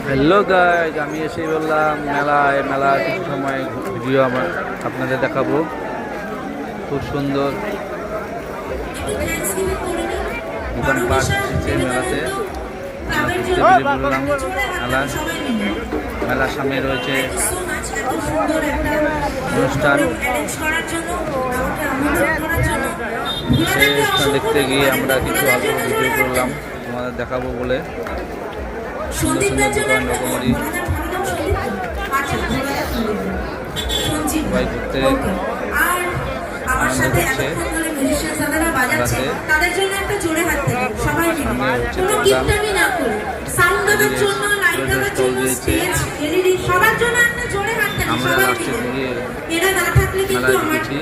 Hello guys, আমি এসে বললাম মেলা কিছু সময় ভিডিও আপনাদের দেখাবো। খুব সুন্দর দোকানপাট এসেছে মেলাতে। বললাম মেলার সামনে রয়েছে অনুষ্ঠান। সেই অনুষ্ঠান দেখতে গিয়ে আমরা কিছু আগে ভিডিও করলাম, তোমাদের দেখাবো বলে। সুন্দর সুন্দর দোকান রকমারি সবাই ঘুরতে আনন্দ করছে। আমরা লাস্টে গিয়ে মেলায় ঢুকেছি,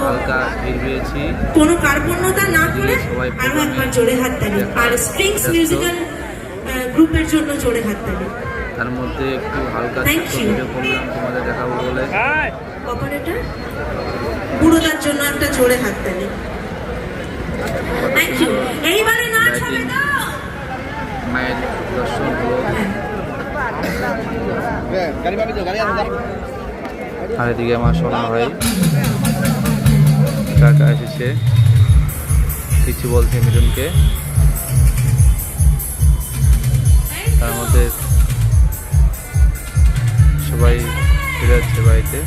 হালকা ভিড় পেয়েছি। কোনো কার্পণ্যতা না করে আরো একবার জোরে হাততালি, আর স্ট্রিংস মিউজিক্যাল গ্রুপের জন্য জোরে হাততালি। তার মধ্যে একটু হালকা ভিডিও করলাম, তোমাদের দেখাবো বলে। অপারেটর বুড়োদার জন্য একটা জোরে হাততালি। Thank you. এইবারে নাচ হবে না, মায়ের দর্শন হলো। আর এদিকে আমার সোনা ভাই কাকা এসেছে, কিছু বলছে মিঠুনকে। তার মধ্যে সবাই ফিরে যাচ্ছে বাড়িতে।